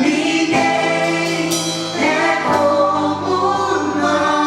Ninguém é como nós.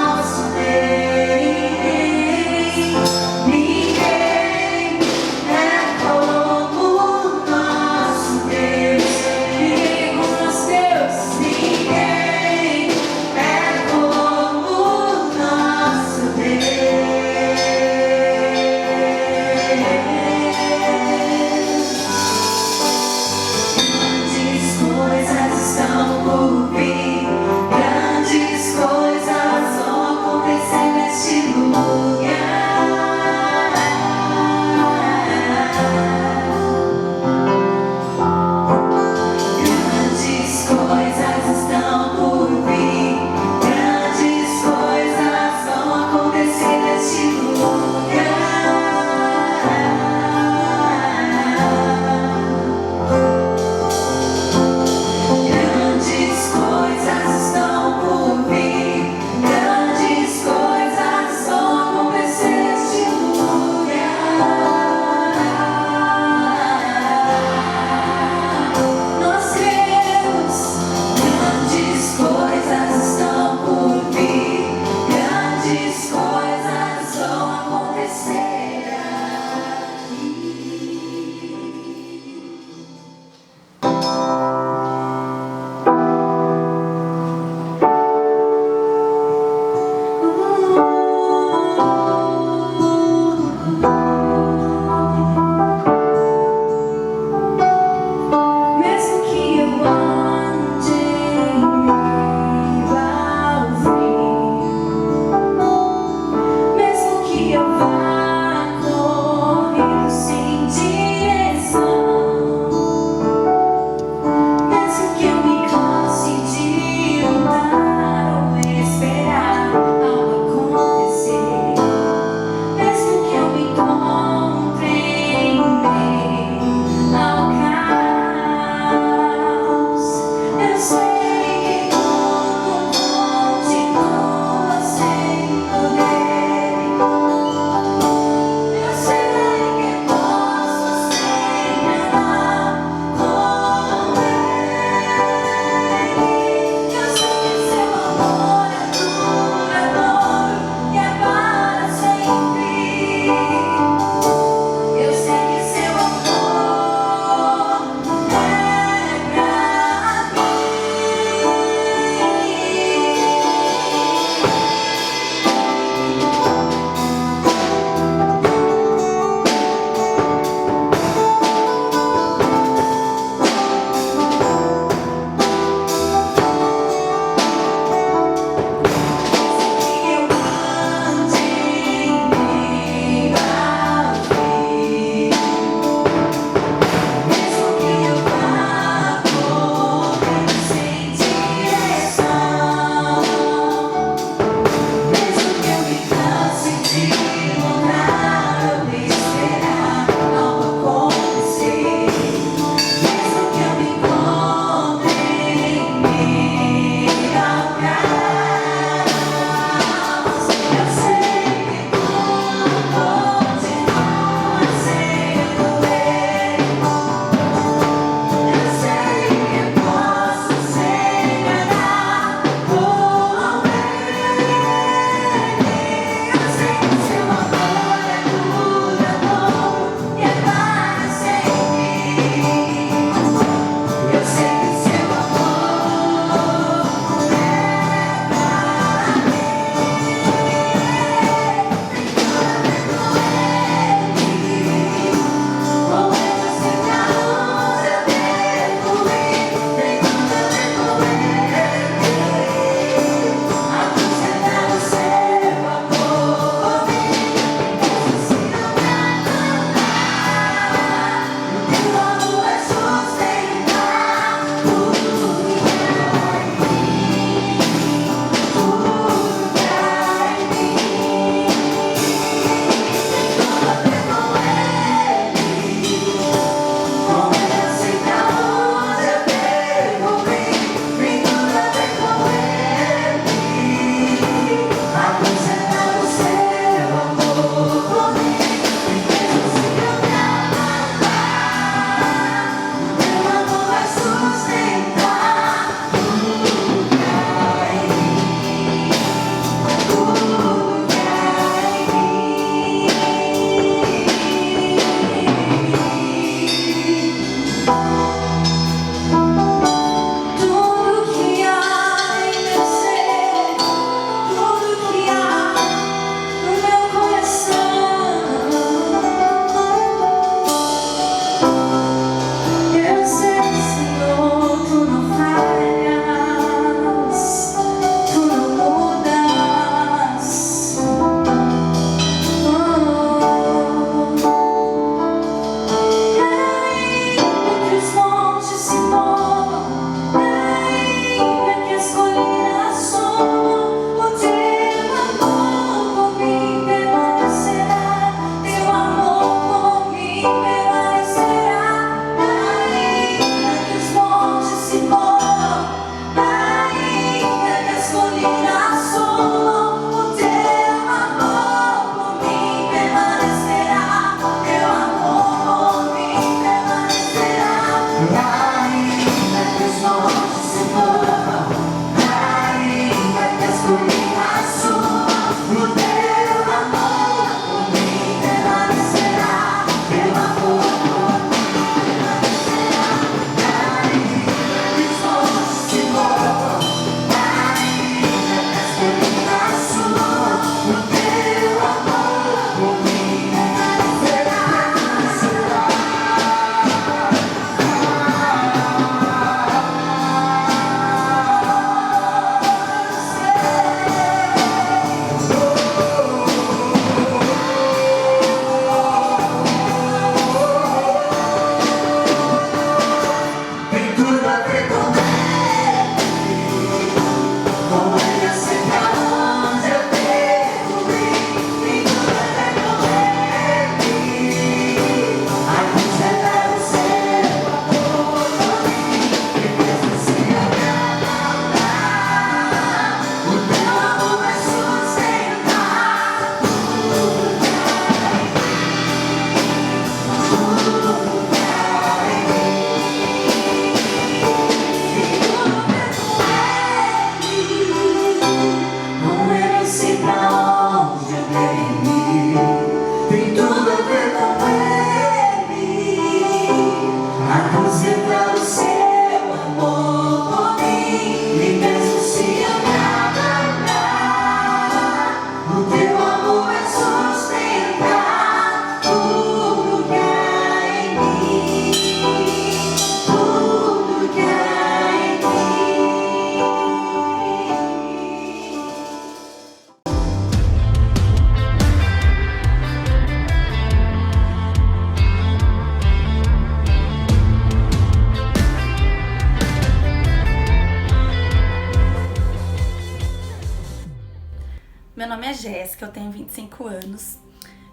Meu nome é Jéssica, eu tenho 25 anos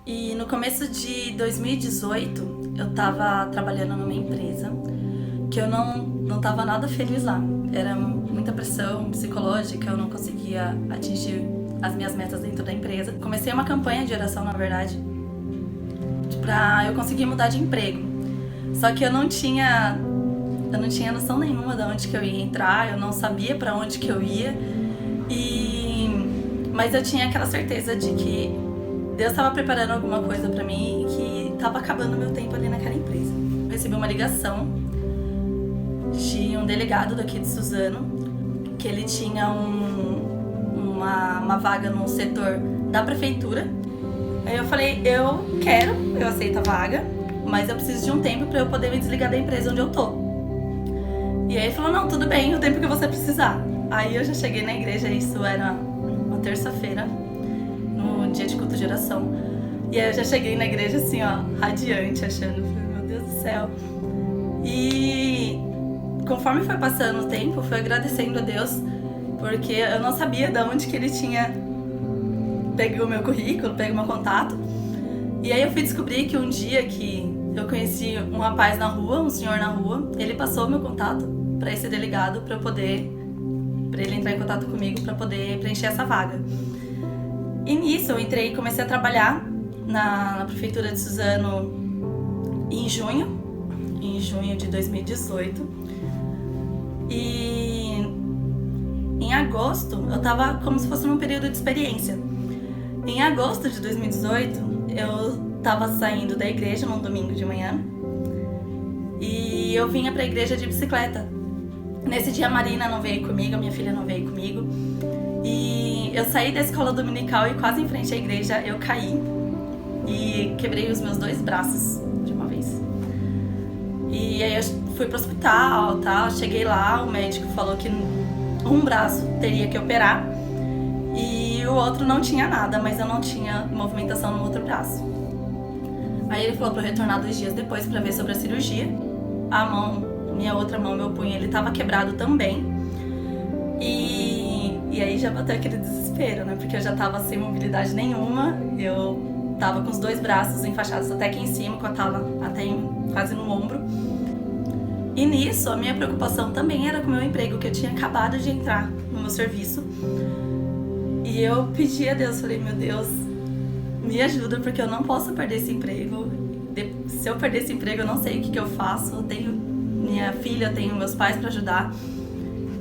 e no começo de 2018 eu tava trabalhando numa empresa que eu não tava nada feliz lá. Era muita pressão psicológica, eu não conseguia atingir as minhas metas dentro da empresa. Comecei uma campanha de oração, na verdade, pra eu conseguir mudar de emprego. Só que eu não tinha noção nenhuma de onde que eu ia entrar, eu não sabia pra onde que eu ia. Mas eu tinha aquela certeza de que Deus estava preparando alguma coisa pra mim e que estava acabando o meu tempo ali naquela empresa. Eu recebi uma ligação de um delegado daqui de Suzano, que ele tinha uma vaga no setor da prefeitura. Aí eu falei, eu aceito a vaga, mas eu preciso de um tempo pra eu poder me desligar da empresa onde eu tô. E aí ele falou, não, tudo bem, o tempo que você precisar. Aí eu já cheguei na igreja, isso era uma terça-feira, no dia de culto de oração. E aí eu já cheguei na igreja assim, ó, radiante, achando, meu Deus do céu. E conforme foi passando o tempo, fui agradecendo a Deus, porque eu não sabia de onde que ele tinha pego o meu currículo, pego o meu contato. E aí eu fui descobrir que um dia que eu conheci um rapaz na rua, um senhor na rua, ele passou o meu contato para esse delegado para ele entrar em contato comigo para poder preencher essa vaga. E nisso eu entrei e comecei a trabalhar na prefeitura de Suzano em junho de 2018. E em agosto eu tava como se fosse num período de experiência. Em agosto de 2018 eu tava saindo da igreja num domingo de manhã e eu vinha pra igreja de bicicleta. Nesse dia a Marina não veio comigo, a minha filha não veio comigo. E eu saí da escola dominical e quase em frente à igreja eu caí e quebrei os meus 2 braços de uma vez. E aí eu fui pro hospital, tal, cheguei lá, o médico falou que um braço teria que operar e o outro não tinha nada, mas eu não tinha movimentação no outro braço. Aí ele falou pra eu retornar 2 dias depois pra ver sobre a cirurgia. A mão, minha outra mão, meu punho, ele tava quebrado também. E aí já bateu aquele desespero, né? Porque eu já tava sem mobilidade nenhuma. Eu tava com os 2 braços enfaixados até aqui em cima, com a tala quase no ombro. E nisso, a minha preocupação também era com o meu emprego, que eu tinha acabado de entrar no meu serviço. E eu pedi a Deus, falei, meu Deus, me ajuda, porque eu não posso perder esse emprego. Se eu perder esse emprego, eu não sei o que eu faço. Eu tenho minha filha, eu tenho meus pais pra ajudar.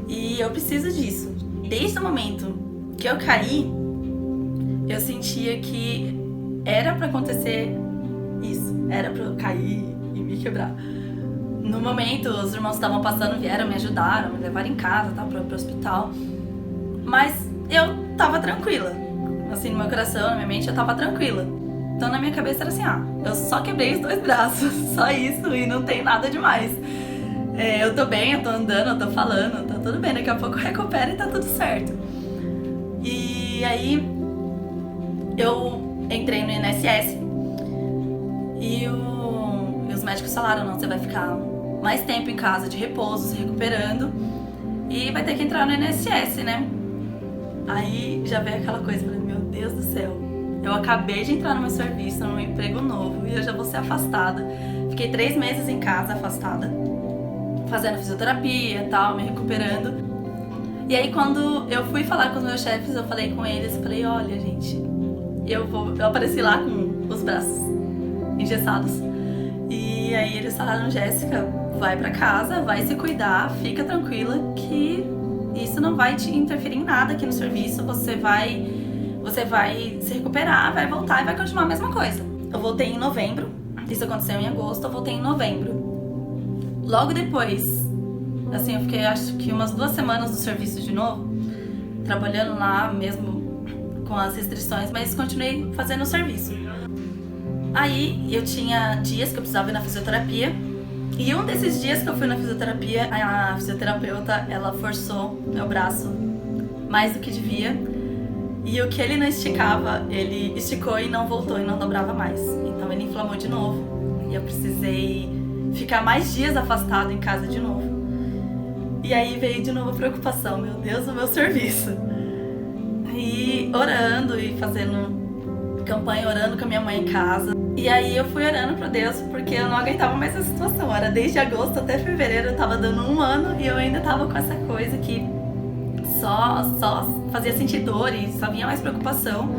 E eu preciso disso. Desde o momento que eu caí, eu sentia que era pra acontecer isso. Era pra eu cair e me quebrar. No momento, os irmãos estavam passando, vieram, me ajudaram, me levaram em casa, tá, pro hospital. Mas eu tava tranquila. Assim, no meu coração, na minha mente, eu tava tranquila. Então na minha cabeça era assim, eu só quebrei os 2 braços, só isso, e não tem nada demais. Eu tô bem, eu tô andando, eu tô falando, tá tudo bem, daqui a pouco eu recupero e tá tudo certo. E aí eu entrei no INSS e os médicos falaram, não, você vai ficar mais tempo em casa de repouso, se recuperando, e vai ter que entrar no INSS, né? Aí já veio aquela coisa, falei, meu Deus do céu, eu acabei de entrar no meu serviço, no meu emprego novo, e eu já vou ser afastada. Fiquei 3 meses em casa, afastada, fazendo fisioterapia e tal, me recuperando. E aí quando eu fui falar com os meus chefes, eu falei com eles, falei, olha gente, eu apareci lá com os braços engessados. E aí eles falaram, Jéssica, vai pra casa, vai se cuidar, fica tranquila que isso não vai te interferir em nada aqui no serviço, você vai se recuperar, vai voltar e vai continuar a mesma coisa. Eu voltei em novembro, isso aconteceu em agosto, eu voltei em novembro. Logo depois, assim, eu fiquei acho que umas 2 semanas no serviço de novo, trabalhando lá mesmo com as restrições, mas continuei fazendo o serviço. Aí eu tinha dias que eu precisava ir na fisioterapia, e um desses dias que eu fui na fisioterapia, a fisioterapeuta, ela forçou meu braço mais do que devia, e o que ele não esticava, ele esticou e não voltou e não dobrava mais. Então ele inflamou de novo, e eu precisei ficar mais dias afastado em casa de novo. E aí veio de novo a preocupação, meu Deus, o meu serviço. E e orando e fazendo campanha, orando com a minha mãe em casa. E aí eu fui orando pra Deus porque eu não aguentava mais a situação. Era desde agosto até fevereiro, eu tava dando 1 ano e eu ainda tava com essa coisa que só fazia sentir dor e só vinha mais preocupação.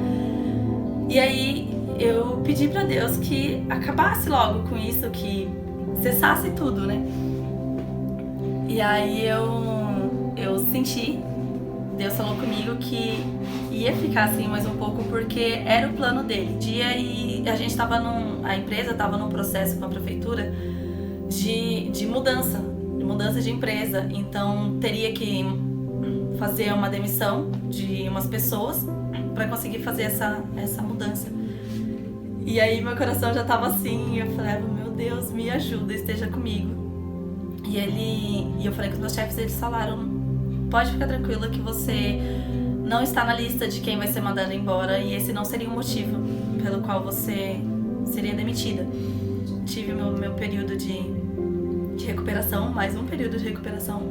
E aí eu pedi pra Deus que acabasse logo com isso, que cessasse tudo, né? E aí eu senti, Deus falou comigo que ia ficar assim mais um pouco porque era o plano dele. E a gente tava a empresa tava num processo com a prefeitura de mudança de empresa. Então teria que fazer uma demissão de umas pessoas para conseguir fazer essa mudança. E aí meu coração já tava assim, eu falei, meu Deus, me ajuda, esteja comigo. E eu falei com os meus chefes, eles falaram, pode ficar tranquila que você não está na lista de quem vai ser mandado embora e esse não seria um motivo pelo qual você seria demitida. Tive meu período de recuperação, mais um período de recuperação,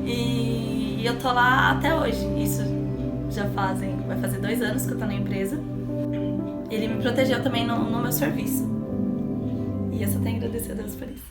e eu tô lá até hoje. Isso vai fazer 2 anos que eu tô na empresa. Ele me protegeu também no meu serviço. E eu só tenho a agradecer a Deus por isso.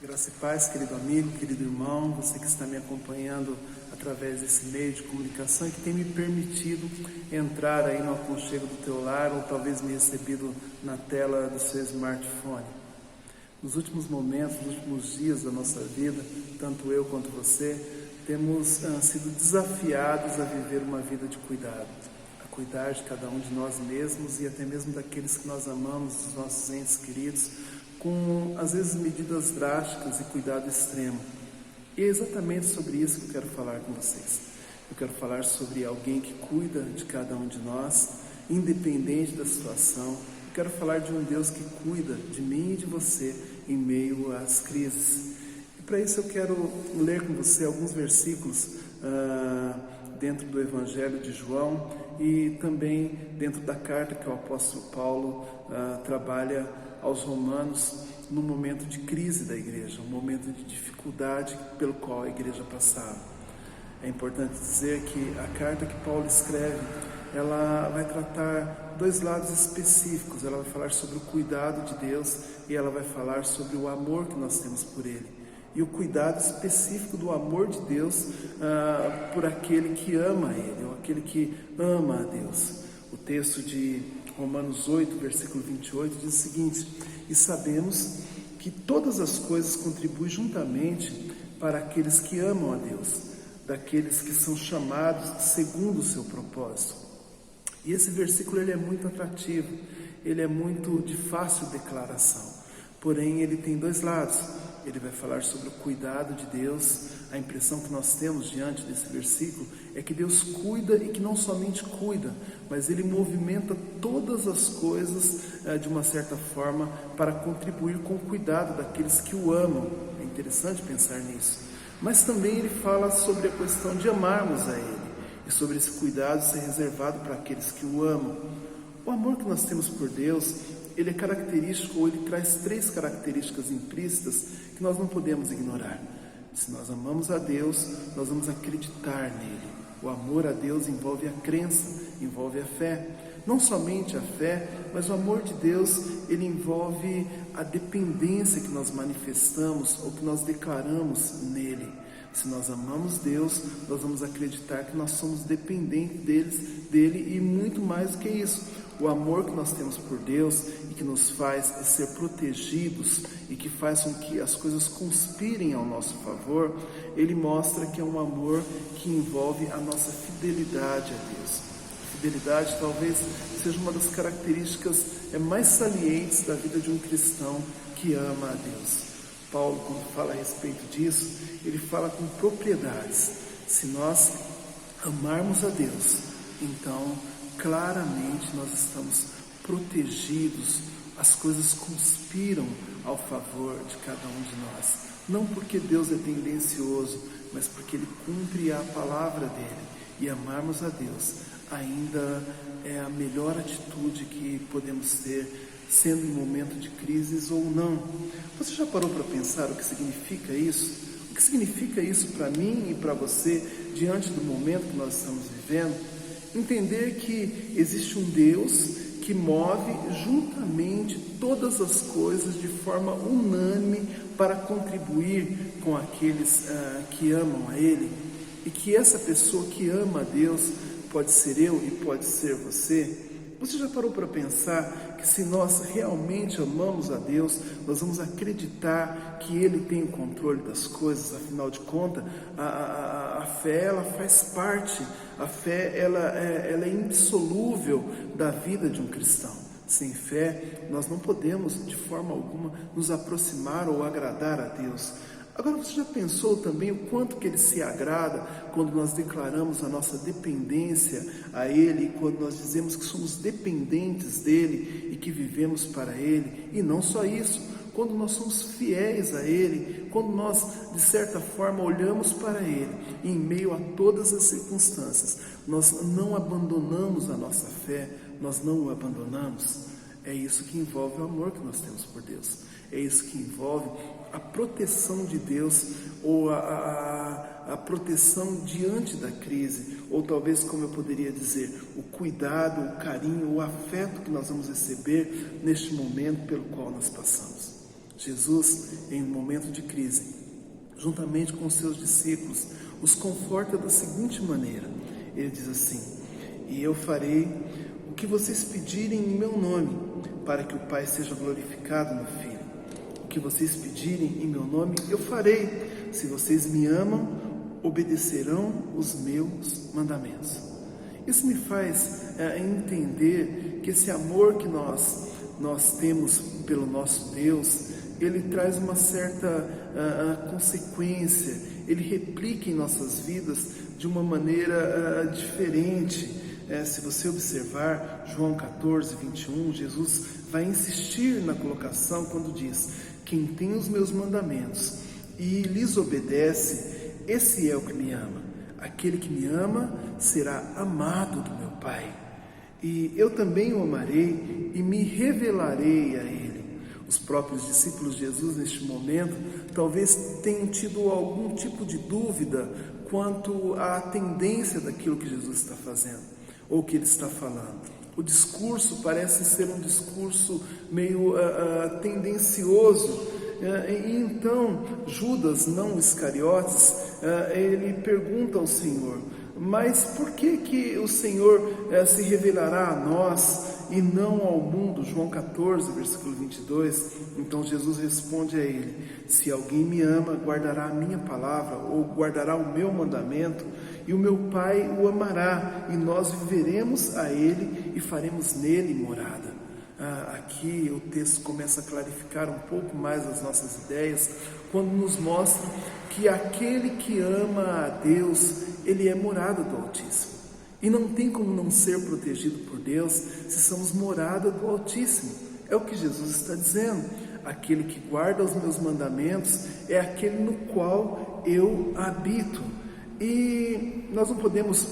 Graça e paz, querido amigo, querido irmão, você que está me acompanhando através desse meio de comunicação e que tem me permitido entrar aí no aconchego do teu lar ou talvez me recebido na tela do seu smartphone. Nos últimos momentos, nos últimos dias da nossa vida, tanto eu quanto você, temos sido desafiados a viver uma vida de cuidado, a cuidar de cada um de nós mesmos e até mesmo daqueles que nós amamos, dos nossos entes queridos, com, às vezes, medidas drásticas e cuidado extremo. E é exatamente sobre isso que eu quero falar com vocês. Eu quero falar sobre alguém que cuida de cada um de nós, independente da situação. Eu quero falar de um Deus que cuida de mim e de você em meio às crises. E para isso eu quero ler com você alguns versículos dentro do Evangelho de João e também dentro da carta que o apóstolo Paulo trabalha aos romanos num momento de crise da igreja, um momento de dificuldade pelo qual a igreja passava. É importante dizer que a carta que Paulo escreve, ela vai tratar dois lados específicos. Ela vai falar sobre o cuidado de Deus e ela vai falar sobre o amor que nós temos por Ele. E o cuidado específico do amor de Deus por aquele que ama Ele, ou aquele que ama a Deus. O texto de Romanos 8, versículo 28, diz o seguinte: e sabemos que todas as coisas contribuem juntamente para aqueles que amam a Deus, daqueles que são chamados segundo o seu propósito. E esse versículo ele é muito atrativo, ele é muito de fácil declaração, porém ele tem dois lados. Ele vai falar sobre o cuidado de Deus. A impressão que nós temos diante desse versículo é que Deus cuida e que não somente cuida, mas Ele movimenta todas as coisas de uma certa forma para contribuir com o cuidado daqueles que o amam. É interessante pensar nisso. Mas também Ele fala sobre a questão de amarmos a Ele e sobre esse cuidado ser reservado para aqueles que o amam. O amor que nós temos por Deus, ele é característico, ou ele traz três características implícitas que nós não podemos ignorar. Se nós amamos a Deus, nós vamos acreditar nele. O amor a Deus envolve a crença, envolve a fé. Não somente a fé, mas o amor de Deus, ele envolve a dependência que nós manifestamos ou que nós declaramos nele. Se nós amamos Deus, nós vamos acreditar que nós somos dependentes dele e muito mais do que isso. O amor que nós temos por Deus e que nos faz ser protegidos e que faz com que as coisas conspirem ao nosso favor, ele mostra que é um amor que envolve a nossa fidelidade a Deus. fidelidade talvez seja uma das características mais salientes da vida de um cristão que ama a Deus. Paulo, quando fala a respeito disso, ele fala com propriedades. Se nós amarmos a Deus, então claramente nós estamos protegidos, as coisas conspiram ao favor de cada um de nós. Não porque Deus é tendencioso, mas porque Ele cumpre a palavra dEle. E amarmos a Deus ainda é a melhor atitude que podemos ter, sendo em momento de crises ou não. Você já parou para pensar o que significa isso? O que significa isso para mim e para você, diante do momento que nós estamos vivendo? Entender que existe um Deus que move juntamente todas as coisas de forma unânime para contribuir com aqueles que amam a Ele, e que essa pessoa que ama a Deus pode ser eu e pode ser você. Você já parou para pensar que se nós realmente amamos a Deus, nós vamos acreditar que Ele tem o controle das coisas? Afinal de contas, a fé, ela faz parte, a fé ela é indissolúvel da vida de um cristão. Sem fé, nós não podemos de forma alguma nos aproximar ou agradar a Deus. Agora, você já pensou também o quanto que Ele se agrada quando nós declaramos a nossa dependência a Ele, quando nós dizemos que somos dependentes dEle e que vivemos para Ele? E não só isso, quando nós somos fiéis a Ele, quando nós, de certa forma, olhamos para Ele, e em meio a todas as circunstâncias, nós não abandonamos a nossa fé, nós não o abandonamos. É isso que envolve o amor que nós temos por Deus. É isso que envolve a proteção de Deus, ou a proteção diante da crise, ou talvez, como eu poderia dizer, o cuidado, o carinho, o afeto que nós vamos receber neste momento pelo qual nós passamos. Jesus, em um momento de crise, juntamente com os seus discípulos, os conforta da seguinte maneira. Ele diz assim: e eu farei o que vocês pedirem em meu nome, para que o Pai seja glorificado no Filho. O que vocês pedirem em meu nome, eu farei. Se vocês me amam, obedecerão os meus mandamentos. Isso me faz entender que esse amor que nós temos pelo nosso Deus, ele traz uma certa consequência, ele replica em nossas vidas de uma maneira diferente. Se você observar João 14, 21, Jesus vai insistir na colocação quando diz: quem tem os meus mandamentos e lhes obedece, esse é o que me ama. Aquele que me ama será amado do meu Pai. E eu também o amarei e me revelarei a ele. Os próprios discípulos de Jesus, neste momento, talvez tenham tido algum tipo de dúvida quanto à tendência daquilo que Jesus está fazendo, ou que Ele está falando. O discurso parece ser um discurso meio tendencioso. E então, Judas, não Iscariotes, ele pergunta ao Senhor: mas por que o Senhor se revelará a nós e não ao mundo? João 14, versículo 22. Então Jesus responde a ele: se alguém me ama, guardará a minha palavra, ou guardará o meu mandamento, e o meu Pai o amará, e nós viveremos a ele e faremos nele morada. Aqui o texto começa a clarificar um pouco mais as nossas ideias, quando nos mostra que aquele que ama a Deus, ele é morada do Altíssimo. E não tem como não ser protegido por Deus se somos morada do Altíssimo. É o que Jesus está dizendo. Aquele que guarda os meus mandamentos é aquele no qual eu habito. E nós não podemos,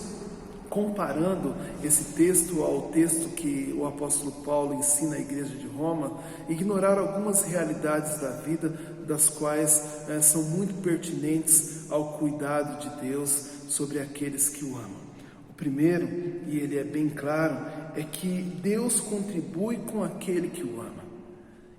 comparando esse texto ao texto que o apóstolo Paulo ensina à igreja de Roma, ignorar algumas realidades da vida, das quais são muito pertinentes ao cuidado de Deus sobre aqueles que o amam. O primeiro, e ele é bem claro, é que Deus contribui com aquele que o ama.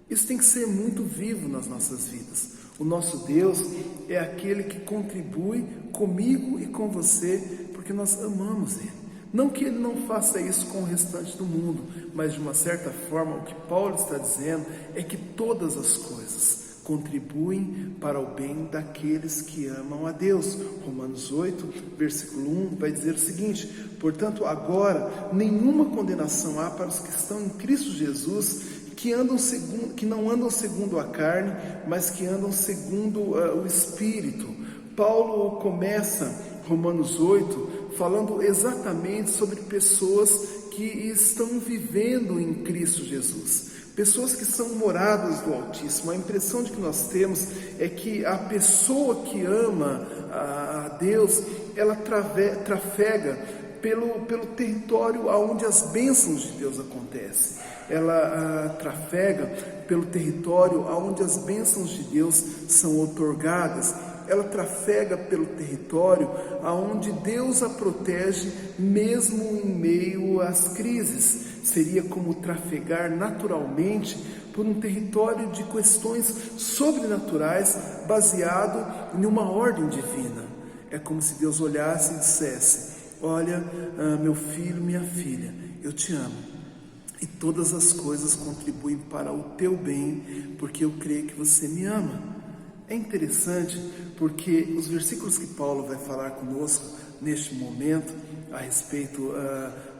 Isso tem que ser muito vivo nas nossas vidas. O nosso Deus é aquele que contribui comigo e com você, porque nós amamos Ele. Não que Ele não faça isso com o restante do mundo, mas de uma certa forma o que Paulo está dizendo é que todas as coisas, contribuem para o bem daqueles que amam a Deus. Romanos 8, versículo 1 vai dizer o seguinte: portanto, agora nenhuma condenação há para os que estão em Cristo Jesus, que não andam segundo a carne, mas que andam segundo o Espírito. Paulo começa Romanos 8 falando exatamente sobre pessoas que estão vivendo em Cristo Jesus. Pessoas que são moradas do Altíssimo. A impressão de que nós temos é que a pessoa que ama a Deus, ela trafega pelo território onde as bênçãos de Deus acontecem. Ela trafega pelo território onde as bênçãos de Deus são outorgadas. Ela trafega pelo território onde Deus a protege mesmo em meio às crises. Seria como trafegar naturalmente por um território de questões sobrenaturais baseado em uma ordem divina. É como se Deus olhasse e dissesse: olha, meu filho, minha filha, eu te amo, e todas as coisas contribuem para o teu bem, porque eu creio que você me ama. É interessante porque os versículos que Paulo vai falar conosco neste momento, a respeito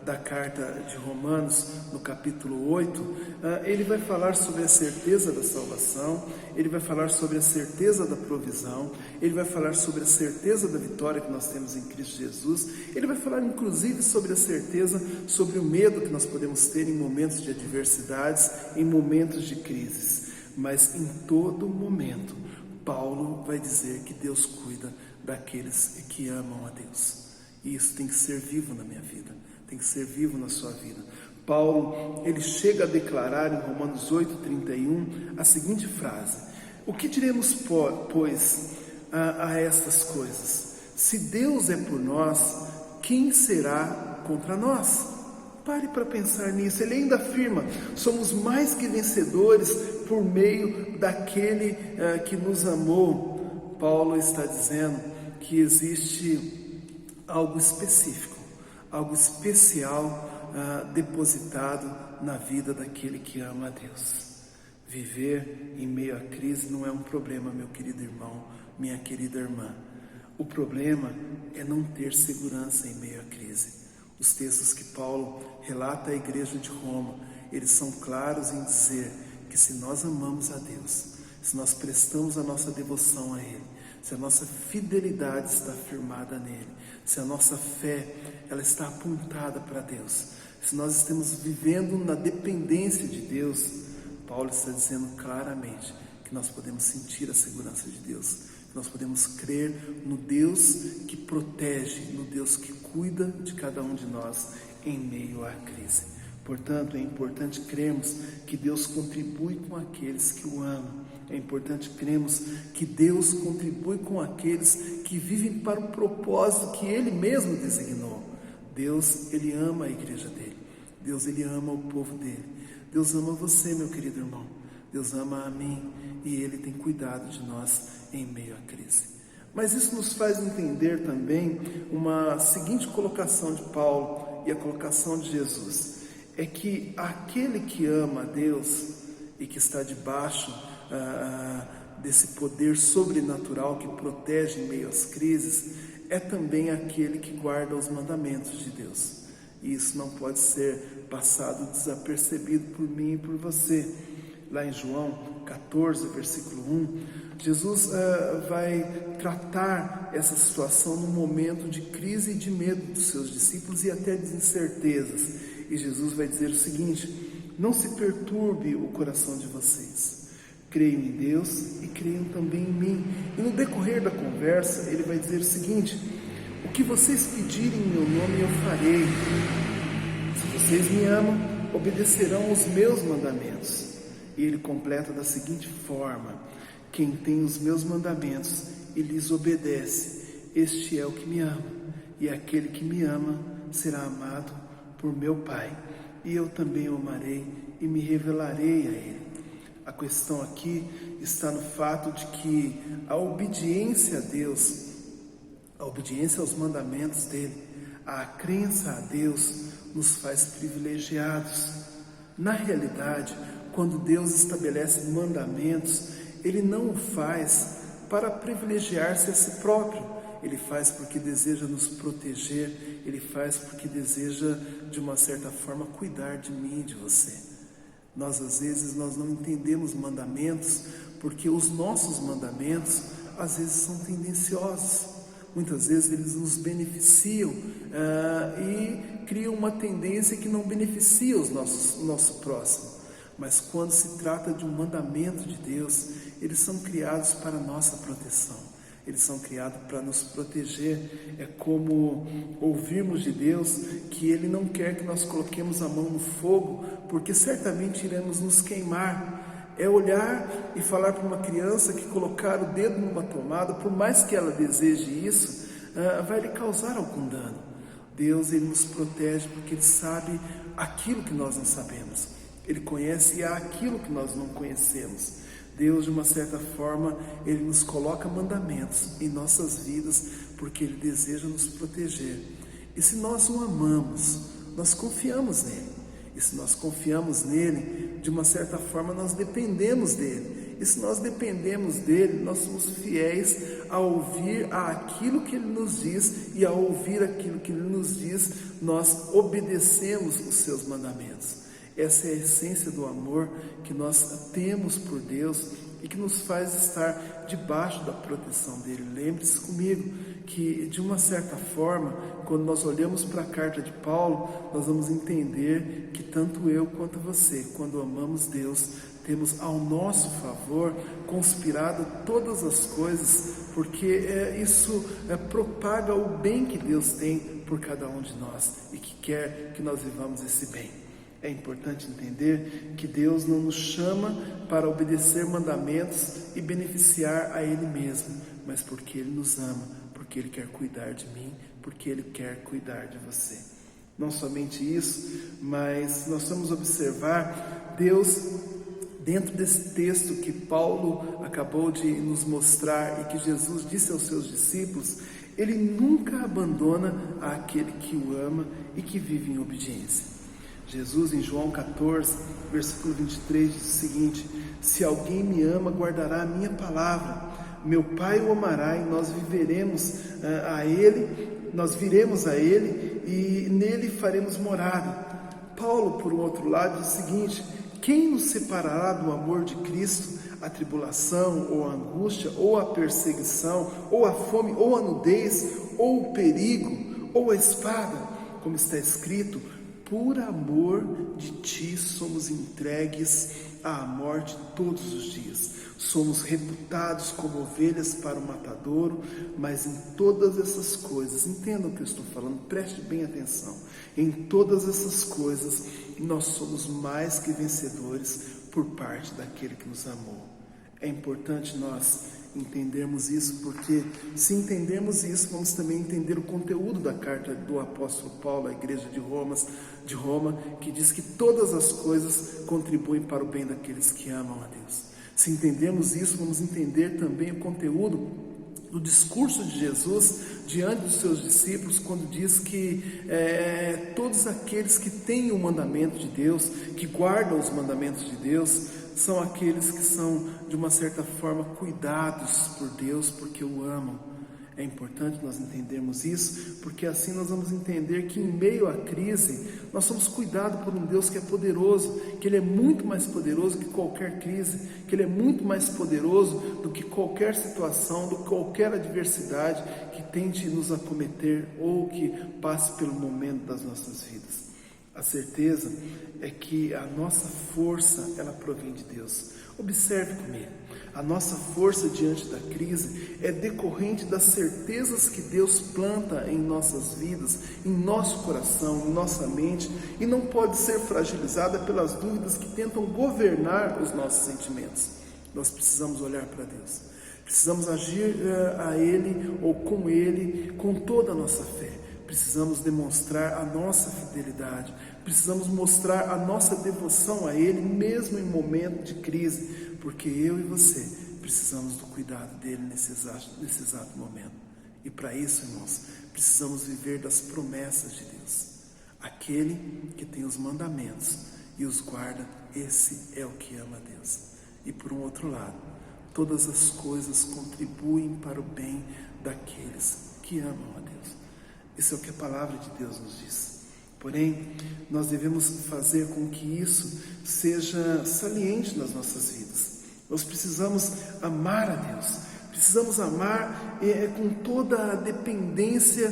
da carta de Romanos, no capítulo 8, ele vai falar sobre a certeza da salvação, ele vai falar sobre a certeza da provisão, ele vai falar sobre a certeza da vitória que nós temos em Cristo Jesus, ele vai falar inclusive sobre a certeza, sobre o medo que nós podemos ter em momentos de adversidades, em momentos de crises. Mas em todo momento, Paulo vai dizer que Deus cuida daqueles que amam a Deus. E isso tem que ser vivo na minha vida, tem que ser vivo na sua vida. Paulo, ele chega a declarar em Romanos 8:31 a seguinte frase: o que diremos, pois, a estas coisas? Se Deus é por nós, quem será contra nós? Pare para pensar nisso. Ele ainda afirma: somos mais que vencedores por meio daquele que nos amou. Paulo está dizendo que existe algo específico, algo especial depositado na vida daquele que ama a Deus. Viver em meio à crise não é um problema, meu querido irmão, minha querida irmã. O problema é não ter segurança em meio à crise. Os textos que Paulo relata à igreja de Roma, eles são claros em dizer que se nós amamos a Deus, se nós prestamos a nossa devoção a Ele, se a nossa fidelidade está firmada nele, se a nossa fé ela está apontada para Deus, se nós estamos vivendo na dependência de Deus, Paulo está dizendo claramente que nós podemos sentir a segurança de Deus, que nós podemos crer no Deus que protege, no Deus que cuida de cada um de nós em meio à crise. Portanto, é importante crermos que Deus contribui com aqueles que o amam. É importante crermos que Deus contribui com aqueles que vivem para o propósito que Ele mesmo designou. Deus, Ele ama a igreja dEle. Deus, Ele ama o povo dEle. Deus ama você, meu querido irmão. Deus ama a mim e Ele tem cuidado de nós em meio à crise. Mas isso nos faz entender também uma seguinte colocação de Paulo e a colocação de Jesus. É que aquele que ama a Deus e que está debaixo desse poder sobrenatural que protege em meio às crises, é também aquele que guarda os mandamentos de Deus. E isso não pode ser passado desapercebido por mim e por você. Lá em João 14, versículo 1, Jesus vai tratar essa situação num momento de crise e de medo dos seus discípulos e até de incertezas. E Jesus vai dizer o seguinte: não se perturbe o coração de vocês. Creiam em Deus e creiam também em mim. E no decorrer da conversa, ele vai dizer o seguinte: o que vocês pedirem em meu nome eu farei. Se vocês me amam, obedecerão os meus mandamentos. E ele completa da seguinte forma: quem tem os meus mandamentos e lhes obedece, este é o que me ama. E aquele que me ama será amado por meu Pai. E eu também o amarei e me revelarei a ele. A questão aqui está no fato de que a obediência a Deus, a obediência aos mandamentos dele, a crença a Deus nos faz privilegiados. Na realidade, quando Deus estabelece mandamentos, Ele não o faz para privilegiar-se a si próprio. Ele faz porque deseja nos proteger. Ele faz porque deseja, de uma certa forma, cuidar de mim e de você. Nós, às vezes, nós não entendemos mandamentos porque os nossos mandamentos, às vezes, são tendenciosos. Muitas vezes eles nos beneficiam e criam uma tendência que não beneficia o nosso próximo. Mas quando se trata de um mandamento de Deus, eles são criados para a nossa proteção. Eles são criados para nos proteger. É como ouvirmos de Deus que Ele não quer que nós coloquemos a mão no fogo, porque certamente iremos nos queimar. É olhar e falar para uma criança que colocar o dedo numa tomada, por mais que ela deseje isso, vai lhe causar algum dano. Deus, Ele nos protege porque Ele sabe aquilo que nós não sabemos. Ele conhece aquilo que nós não conhecemos. Deus, de uma certa forma, Ele nos coloca mandamentos em nossas vidas porque Ele deseja nos proteger. E se nós o amamos, nós confiamos nele. E se nós confiamos nele, de uma certa forma, nós dependemos dele. E se nós dependemos dele, nós somos fiéis a ouvir aquilo que ele nos diz, e a ouvir aquilo que ele nos diz, nós obedecemos os seus mandamentos. Essa é a essência do amor que nós temos por Deus e que nos faz estar debaixo da proteção dele. Lembre-se comigo que, de uma certa forma, quando nós olhamos para a carta de Paulo, nós vamos entender que tanto eu quanto você, quando amamos Deus, temos ao nosso favor conspirado todas as coisas, porque isso propaga o bem que Deus tem por cada um de nós e que quer que nós vivamos esse bem. É importante entender que Deus não nos chama para obedecer mandamentos e beneficiar a Ele mesmo, mas porque Ele nos ama, porque Ele quer cuidar de mim, porque Ele quer cuidar de você. Não somente isso, mas nós vamos observar Deus dentro desse texto que Paulo acabou de nos mostrar e que Jesus disse aos seus discípulos. Ele nunca abandona aquele que o ama e que vive em obediência. Jesus, em João 14, versículo 23, diz o seguinte: se alguém me ama, guardará a minha palavra, meu Pai o amará e nós viremos a Ele e nele faremos morada. Paulo, por um outro lado, diz o seguinte: quem nos separará do amor de Cristo? A tribulação, ou a angústia, ou a perseguição, ou a fome, ou a nudez, ou o perigo, ou a espada, como está escrito: por amor de ti somos entregues à morte todos os dias. Somos reputados como ovelhas para o matadouro, mas em todas essas coisas, entendam o que eu estou falando, preste bem atenção. Em todas essas coisas, nós somos mais que vencedores por parte daquele que nos amou. É importante nós entendermos isso, porque se entendermos isso, vamos também entender o conteúdo da carta do apóstolo Paulo à igreja de Roma, que diz que todas as coisas contribuem para o bem daqueles que amam a Deus. Se entendermos isso, vamos entender também o conteúdo do discurso de Jesus diante dos seus discípulos, quando diz que todos aqueles que têm o mandamento de Deus, que guardam os mandamentos de Deus, são aqueles que são, de uma certa forma, cuidados por Deus, porque o amam. É importante nós entendermos isso, porque assim nós vamos entender que em meio à crise, nós somos cuidados por um Deus que é poderoso, que Ele é muito mais poderoso que qualquer crise, que Ele é muito mais poderoso do que qualquer situação, do que qualquer adversidade que tente nos acometer ou que passe pelo momento das nossas vidas. A certeza é que a nossa força, ela provém de Deus. Observe comigo, a nossa força diante da crise é decorrente das certezas que Deus planta em nossas vidas, em nosso coração, em nossa mente, e não pode ser fragilizada pelas dúvidas que tentam governar os nossos sentimentos. Nós precisamos olhar para Deus, precisamos agir a Ele ou com Ele, com toda a nossa fé. Precisamos demonstrar a nossa fidelidade, precisamos mostrar a nossa devoção a Ele, mesmo em momento de crise, porque eu e você precisamos do cuidado dEle nesse exato momento. E para isso, irmãos, precisamos viver das promessas de Deus. Aquele que tem os mandamentos e os guarda, esse é o que ama a Deus. E por um outro lado, Todas as coisas contribuem para o bem daqueles que amam a Deus. Isso é o que a palavra de Deus nos diz. Porém, nós devemos fazer com que isso seja saliente nas nossas vidas. Nós precisamos amar a Deus. Precisamos amar com toda a dependência,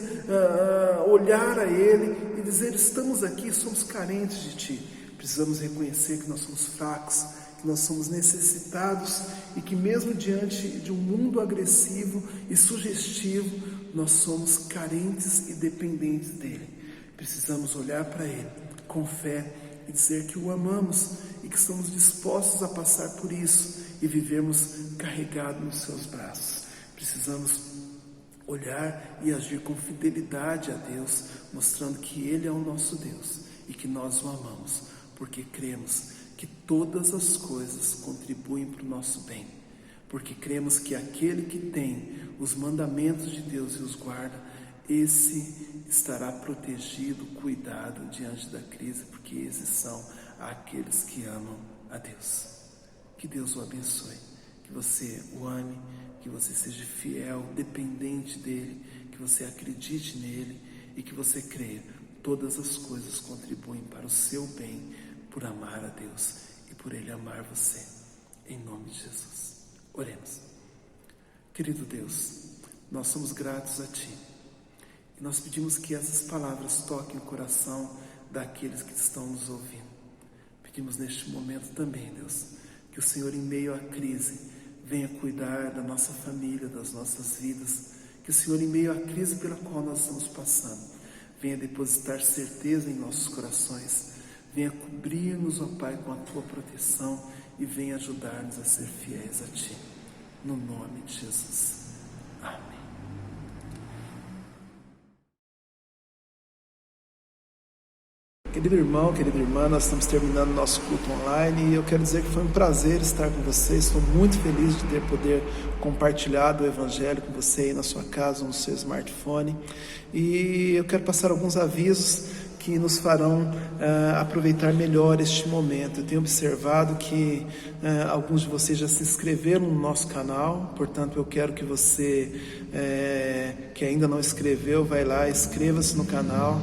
olhar a Ele e dizer: estamos aqui, somos carentes de Ti. Precisamos reconhecer que nós somos fracos, que nós somos necessitados e que mesmo diante de um mundo agressivo e sugestivo, nós somos carentes e dependentes dEle. Precisamos olhar para Ele com fé e dizer que o amamos e que estamos dispostos a passar por isso e vivermos carregados nos seus braços. Precisamos olhar e agir com fidelidade a Deus, mostrando que Ele é o nosso Deus e que nós o amamos, porque cremos que todas as coisas contribuem para o nosso bem, porque cremos que aquele que tem os mandamentos de Deus e os guarda, esse estará protegido, cuidado diante da crise, porque esses são aqueles que amam a Deus. Que Deus o abençoe, que você o ame, que você seja fiel, dependente dEle, que você acredite nele e que você creia. Todas as coisas contribuem para o seu bem, por amar a Deus e por Ele amar você. Em nome de Jesus. Oremos. Querido Deus, nós somos gratos a Ti. E nós pedimos que essas palavras toquem o coração daqueles que estão nos ouvindo. Pedimos neste momento também, Deus, que o Senhor, em meio à crise, venha cuidar da nossa família, das nossas vidas. Que o Senhor, em meio à crise pela qual nós estamos passando, venha depositar certeza em nossos corações. Venha cobrir-nos, ó Pai, com a Tua proteção e venha ajudar-nos a ser fiéis a Ti. No nome de Jesus. Amém. Querido irmão, querida irmã, nós estamos terminando nosso culto online e eu quero dizer que foi um prazer estar com vocês. Estou muito feliz de poder compartilhar o Evangelho com você aí na sua casa, no seu smartphone. E eu quero passar alguns avisos que nos farão aproveitar melhor este momento. Eu tenho observado que alguns de vocês já se inscreveram no nosso canal, portanto eu quero que você que ainda não inscreveu, vai lá, inscreva-se no canal.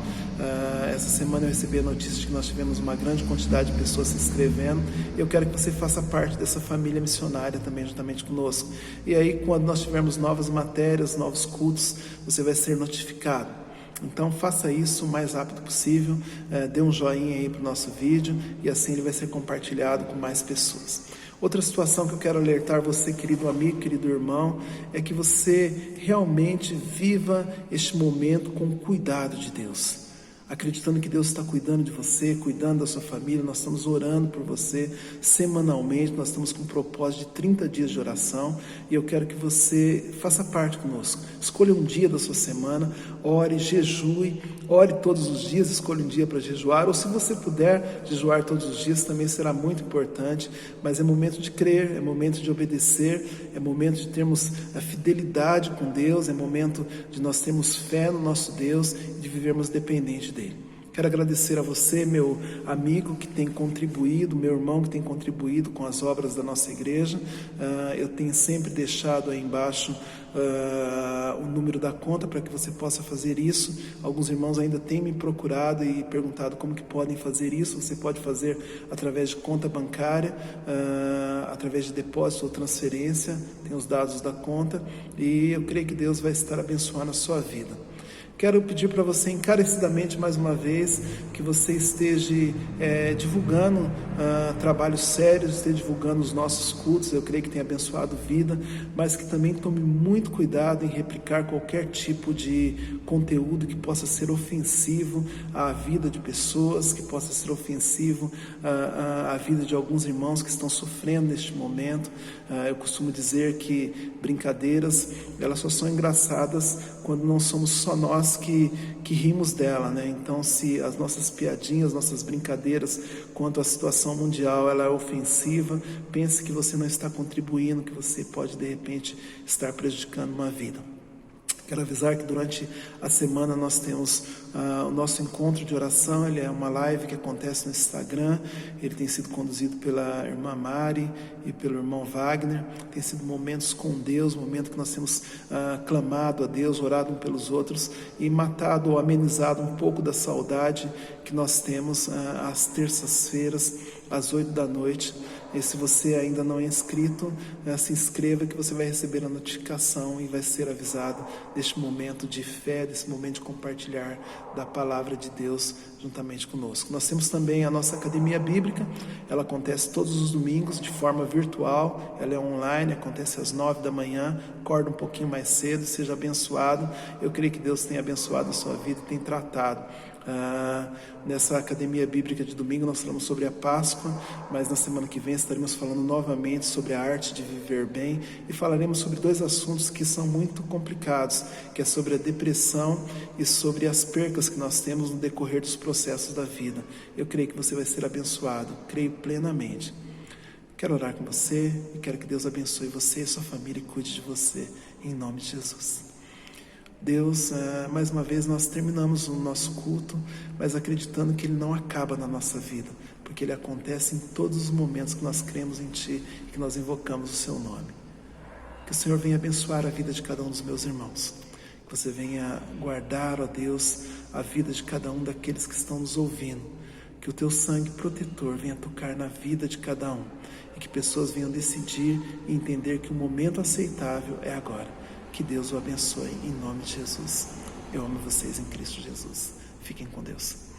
Essa semana eu recebi a notícia de que nós tivemos uma grande quantidade de pessoas se inscrevendo. Eu quero que você faça parte dessa família missionária também, juntamente conosco. E aí, quando nós tivermos novas matérias, novos cultos, você vai ser notificado. Então faça isso o mais rápido possível, dê um joinha aí para o nosso vídeo e assim ele vai ser compartilhado com mais pessoas. Outra situação que eu quero alertar você, querido amigo, querido irmão, é que você realmente viva este momento com o cuidado de Deus. Acreditando que Deus está cuidando de você, cuidando da sua família. Nós estamos orando por você semanalmente, nós estamos com um propósito de 30 dias de oração e eu quero que você faça parte conosco. Escolha um dia da sua semana, ore, jejue, ore todos os dias, escolha um dia para jejuar, ou se você puder jejuar todos os dias também será muito importante, mas é momento de crer, é momento de obedecer, é momento de termos a fidelidade com Deus, é momento de nós termos fé no nosso Deus e de vivermos dependente dele. Quero agradecer a você, meu amigo que tem contribuído, meu irmão que tem contribuído com as obras da nossa igreja. Eu tenho sempre deixado aí embaixo o número da conta para que você possa fazer isso. Alguns irmãos ainda têm me procurado e perguntado como que podem fazer isso. Você pode fazer através de conta bancária, através de depósito ou transferência, tem os dados da conta e eu creio que Deus vai estar abençoando a sua vida. Quero pedir para você encarecidamente mais uma vez que você esteja divulgando trabalhos sérios, esteja divulgando os nossos cultos. Eu creio que tem abençoado vida, mas que também tome muito cuidado em replicar qualquer tipo de conteúdo que possa ser ofensivo à vida de pessoas, que possa ser ofensivo à vida de alguns irmãos que estão sofrendo neste momento. Eu costumo dizer que brincadeiras, elas só são engraçadas quando não somos só nós que rimos dela, né? Então, se as nossas piadinhas, nossas brincadeiras quanto à situação mundial, ela é ofensiva, pense que você não está contribuindo, que você pode de repente estar prejudicando uma vida. Quero avisar que durante a semana nós temos o nosso encontro de oração. Ele é uma live que acontece no Instagram. Ele tem sido conduzido pela irmã Mari e pelo irmão Wagner. Tem sido momentos com Deus, momento que nós temos clamado a Deus, orado um pelos outros e matado ou amenizado um pouco da saudade que nós temos às terças-feiras, às 8 da noite. E se você ainda não é inscrito, se inscreva que você vai receber a notificação e vai ser avisado deste momento de fé, desse momento de compartilhar da palavra de Deus juntamente conosco. Nós temos também a nossa Academia Bíblica. Ela acontece todos os domingos de forma virtual, ela é online, acontece às 9 da manhã, acorda um pouquinho mais cedo, seja abençoado. Eu creio que Deus tem abençoado a sua vida e tem tratado. Nessa Academia Bíblica de domingo nós falamos sobre a Páscoa, mas na semana que vem estaremos falando novamente sobre a arte de viver bem e falaremos sobre dois assuntos que são muito complicados, que é sobre a depressão e sobre as percas que nós temos no decorrer dos processos da vida. Eu creio que você vai ser abençoado, creio plenamente. Quero orar com você e quero que Deus abençoe você e sua família e cuide de você, em nome de Jesus. Deus, mais uma vez nós terminamos o nosso culto, mas acreditando que Ele não acaba na nossa vida, porque Ele acontece em todos os momentos que nós cremos em Ti e que nós invocamos o Seu nome. Que o Senhor venha abençoar a vida de cada um dos meus irmãos, que você venha guardar, ó Deus, a vida de cada um daqueles que estão nos ouvindo, que o Teu sangue protetor venha tocar na vida de cada um e que pessoas venham decidir e entender que o momento aceitável é agora. Que Deus o abençoe, em nome de Jesus. Eu amo vocês em Cristo Jesus. Fiquem com Deus.